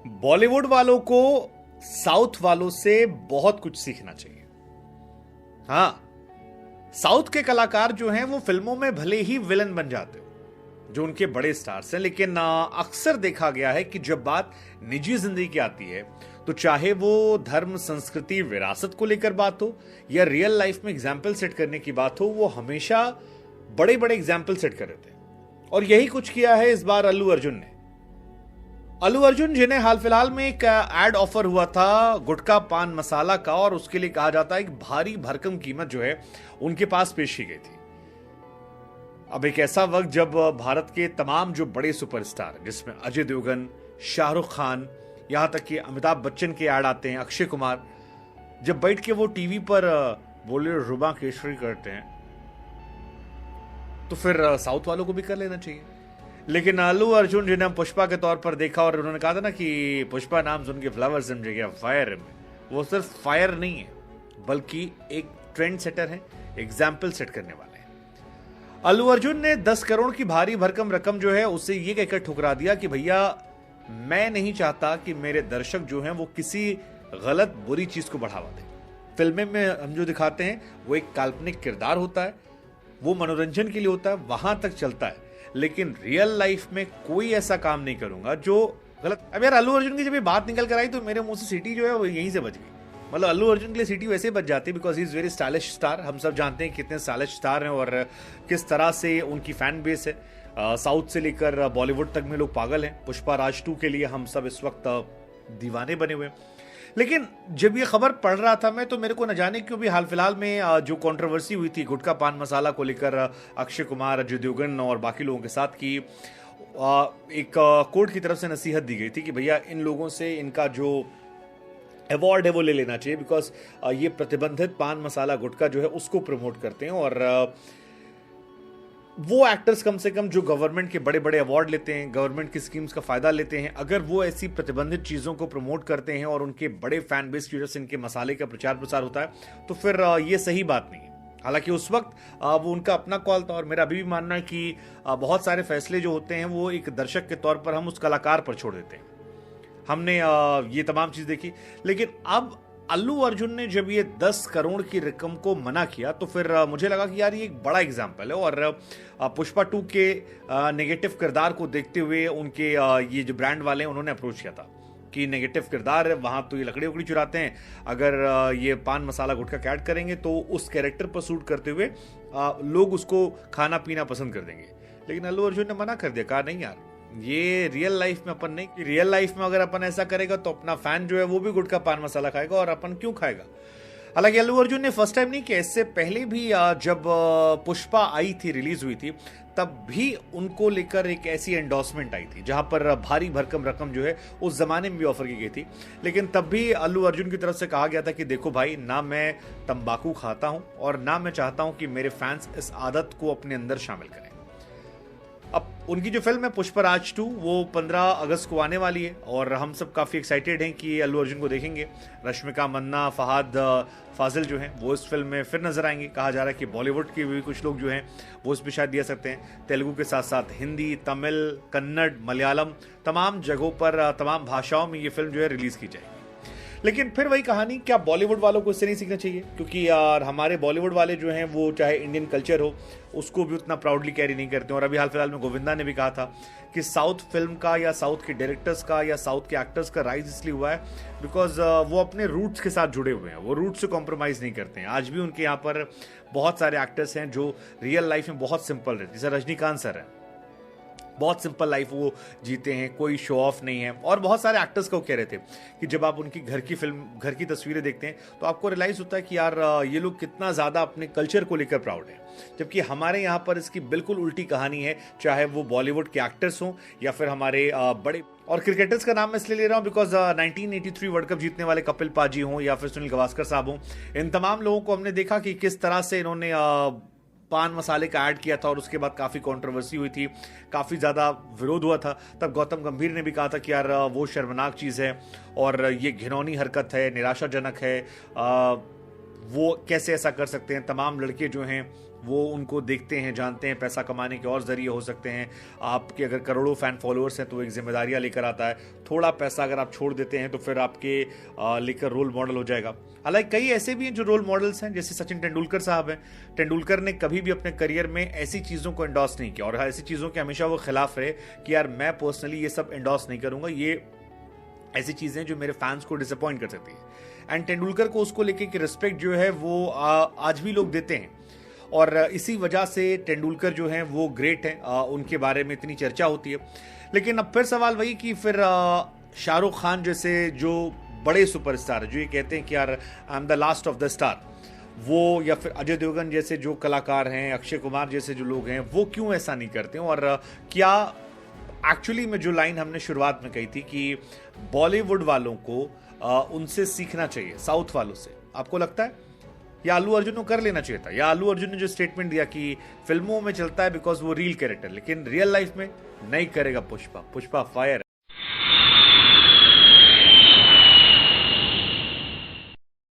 बॉलीवुड वालों को साउथ वालों से बहुत कुछ सीखना चाहिए। हाँ, साउथ के कलाकार जो हैं वो फिल्मों में भले ही विलन बन जाते हो, जो उनके बड़े स्टार्स हैं, लेकिन अक्सर देखा गया है कि जब बात निजी जिंदगी की आती है तो चाहे वो धर्म, संस्कृति, विरासत को लेकर बात हो या रियल लाइफ में एग्जाम्पल सेट करने की बात हो, वो हमेशा बड़े बड़े एग्जाम्पल सेट कर रहे थे। और यही कुछ किया है इस बार अल्लू अर्जुन ने। अल्लू अर्जुन जिन्हें हाल फिलहाल में एक एड ऑफर हुआ था गुटखा पान मसाला का, और उसके लिए कहा जाता है एक भारी भरकम कीमत जो है उनके पास पेश की गई थी। अब एक ऐसा वक्त जब भारत के तमाम जो बड़े सुपरस्टार, जिसमें अजय देवगन, शाहरुख खान, यहां तक कि अमिताभ बच्चन के ऐड आते हैं, अक्षय कुमार, जब बैठ के वो टीवी पर बोले रुबा केसरी करते हैं, तो फिर साउथ वालों को भी कर लेना चाहिए। लेकिन अल्लू अर्जुन जिन्हें हम पुष्पा के तौर पर देखा, और उन्होंने कहा था ना कि पुष्पा नाम सुन के फ्लावर समझे गया फायर में, वो सिर्फ फायर नहीं है बल्कि एक ट्रेंड सेटर है, एग्जाम्पल सेट करने वाले हैं। अल्लू अर्जुन ने 10 करोड़ की भारी भरकम रकम जो है उसे ये कहकर ठुकरा दिया कि भैया मैं नहीं चाहता कि मेरे दर्शक जो हैं वो किसी गलत बुरी चीज को बढ़ावा दें। फिल्में में हम जो दिखाते हैं वो एक काल्पनिक किरदार होता है, वो मनोरंजन के लिए होता है, वहां तक चलता है, लेकिन रियल लाइफ में कोई ऐसा काम नहीं करूंगा जो गलत। अब यार अल्लू अर्जुन की जब ये बात निकल कर आई तो मेरे मुंह से सीटी जो है वो यहीं से बच गई। मतलब अल्लू अर्जुन के लिए सीटी वैसे बच जाती है because he is very stylish star. हम सब जानते हैं कितने स्टाइलिश स्टार हैं और किस तरह से उनकी फैन बेस है। साउथ से लेकर बॉलीवुड तक में लोग पागल हैं। पुष्पा राज 2 के लिए हम सब इस वक्त दीवाने बने हुए हैं। लेकिन जब ये खबर पढ़ रहा था मैं, तो मेरे को न जाने क्यों भी हाल फिलहाल में जो कंट्रोवर्सी हुई थी गुटखा पान मसाला को लेकर अक्षय कुमार, अजय देवगन और बाकी लोगों के साथ की एक कोर्ट की तरफ से नसीहत दी गई थी कि भैया इन लोगों से इनका जो अवार्ड है वो ले लेना चाहिए बिकॉज ये प्रतिबंधित पान मसाला गुटखा जो है उसको प्रमोट करते हैं। और वो एक्टर्स कम से कम जो गवर्नमेंट के बड़े बड़े अवार्ड लेते हैं, गवर्नमेंट की स्कीम्स का फायदा लेते हैं, अगर वो ऐसी प्रतिबंधित चीजों को प्रमोट करते हैं और उनके बड़े फैन बेस की वजह से इनके मसाले का प्रचार प्रसार होता है तो फिर ये सही बात नहीं है। हालांकि उस वक्त वो उनका अपना कॉल था और मेरा अभी भी मानना है कि बहुत सारे फैसले जो होते हैं वो एक दर्शक के तौर पर हम उस कलाकार पर छोड़ देते हैं। हमने ये तमाम चीज देखी, लेकिन अब अल्लू अर्जुन ने जब ये 10 करोड़ की रकम को मना किया तो फिर मुझे लगा कि यार ये एक बड़ा एग्जाम्पल है। और पुष्पा 2 के नेगेटिव किरदार को देखते हुए उनके ये जो ब्रांड वाले हैं उन्होंने अप्रोच किया था कि नेगेटिव किरदार है, वहां तो ये लकड़ी उकड़ी चुराते हैं, अगर ये पान मसाला गुटखा का ऐड करेंगे तो उस कैरेक्टर पर सूट करते हुए लोग उसको खाना पीना पसंद कर देंगे। लेकिन अल्लू अर्जुन ने मना कर दिया, कहा नहीं यार ये रियल लाइफ में अपन नहीं, रियल लाइफ में अगर अपन ऐसा करेगा तो अपना फैन जो है वो भी गुटखा पान मसाला खाएगा और अपन क्यों खाएगा। हालांकि अल्लू अर्जुन ने फर्स्ट टाइम नहीं किया, इससे पहले भी जब पुष्पा आई थी, रिलीज हुई थी, तब भी उनको लेकर एक ऐसी एंडोर्समेंट आई थी जहां पर भारी भरकम रकम जो है उस जमाने में भी ऑफर की गई थी। लेकिन तब भी अल्लू अर्जुन की तरफ से कहा गया था कि देखो भाई, ना मैं तंबाकू खाता हूं और ना मैं चाहता हूं कि मेरे फैंस इस आदत को अपने अंदर शामिल करें। अब उनकी जो फिल्म है पुष्पराज 2 वो 15 अगस्त को आने वाली है और हम सब काफ़ी एक्साइटेड हैं कि अल्लू अर्जुन को देखेंगे। रश्मिका मंदाना, फहाद फाजिल जो हैं वो इस फिल्म में फिर नजर आएंगे। कहा जा रहा है कि बॉलीवुड के भी कुछ लोग जो हैं वो इस पर शायद दे सकते हैं। तेलुगु के साथ साथ हिंदी, तमिल, कन्नड़, मलयालम, तमाम जगहों पर तमाम भाषाओं में ये फिल्म जो है रिलीज की जाएगी। लेकिन फिर वही कहानी, क्या बॉलीवुड वालों को इससे नहीं सीखना चाहिए? क्योंकि यार हमारे बॉलीवुड वाले जो हैं वो चाहे इंडियन कल्चर हो उसको भी उतना प्राउडली कैरी नहीं करते। और अभी हाल फिलहाल में गोविंदा ने भी कहा था कि साउथ फिल्म का या साउथ के डायरेक्टर्स का या साउथ के एक्टर्स का राइज इसलिए हुआ है बिकॉज वो अपने रूट्स के साथ जुड़े हुए हैं, वो रूट्स से कॉम्प्रोमाइज़ नहीं करते हैं। आज भी उनके यहाँ पर बहुत सारे एक्टर्स हैं जो रियल लाइफ में बहुत सिंपल रहते हैं। जैसे रजनीकांत सर हैं, बहुत सिंपल लाइफ वो जीते हैं, कोई शो ऑफ नहीं है। और बहुत सारे एक्टर्स को कह रहे थे कि जब आप उनकी घर की फिल्म, घर की तस्वीरें देखते हैं तो आपको रियलाइज होता है कि यार ये लोग कितना ज़्यादा अपने कल्चर को लेकर प्राउड है। जबकि हमारे यहाँ पर इसकी बिल्कुल उल्टी कहानी है, चाहे वो बॉलीवुड के एक्टर्स हों या फिर हमारे बड़े। और क्रिकेटर्स का नाम मैं इसलिए ले रहा हूँ बिकॉज 1983 वर्ल्ड कप जीतने वाले कपिल पाजी हों या फिर सुनील गावस्कर साहब हों, इन तमाम लोगों को हमने देखा कि किस तरह से इन्होंने पान मसाले का ऐड किया था और उसके बाद काफ़ी कंट्रोवर्सी हुई थी, काफ़ी ज़्यादा विरोध हुआ था। तब गौतम गंभीर ने भी कहा था कि यार वो शर्मनाक चीज़ है और ये घिनौनी हरकत है, निराशाजनक है, वो कैसे ऐसा कर सकते हैं। तमाम लड़के जो हैं वो उनको देखते हैं, जानते हैं, पैसा कमाने के और जरिए हो सकते हैं। आपके अगर करोड़ों फैन फॉलोअर्स हैं तो एक जिम्मेदारियां लेकर आता है। थोड़ा पैसा अगर आप छोड़ देते हैं तो फिर आपके लेकर रोल मॉडल हो जाएगा। हालांकि कई ऐसे भी हैं जो रोल मॉडल्स हैं, जैसे सचिन तेंदुलकर साहब हैं। तेंदुलकर ने कभी भी अपने करियर में ऐसी चीज़ों को एंडोर्स नहीं किया और ऐसी चीज़ों के हमेशा वो खिलाफ रहे कि यार मैं पर्सनली ये सब एंडोर्स नहीं करूंगा, ये ऐसी चीज़ें जो मेरे फैंस को डिसअपॉइंट कर सकती है। एंड तेंदुलकर को उसको लेके कि रिस्पेक्ट जो है वो आज भी लोग देते हैं और इसी वजह से तेंदुलकर जो हैं वो ग्रेट हैं, उनके बारे में इतनी चर्चा होती है। लेकिन अब फिर सवाल वही कि फिर शाहरुख खान जैसे जो बड़े सुपरस्टार जो ये कहते हैं कि यार I am the last of the star, वो या फिर अजय देवगन जैसे जो कलाकार हैं, अक्षय कुमार जैसे जो लोग हैं, वो क्यों ऐसा नहीं करते हैं? और क्या एक्चुअली में जो लाइन हमने शुरुआत में कही थी कि बॉलीवुड वालों को उनसे सीखना चाहिए साउथ वालों से, आपको लगता है? या अल्लू अर्जुन को कर लेना चाहिए था? या अल्लू अर्जुन ने जो स्टेटमेंट दिया कि फिल्मों में चलता है बिकॉज वो रियल कैरेक्टर, लेकिन रियल लाइफ में नहीं करेगा पुष्पा फायर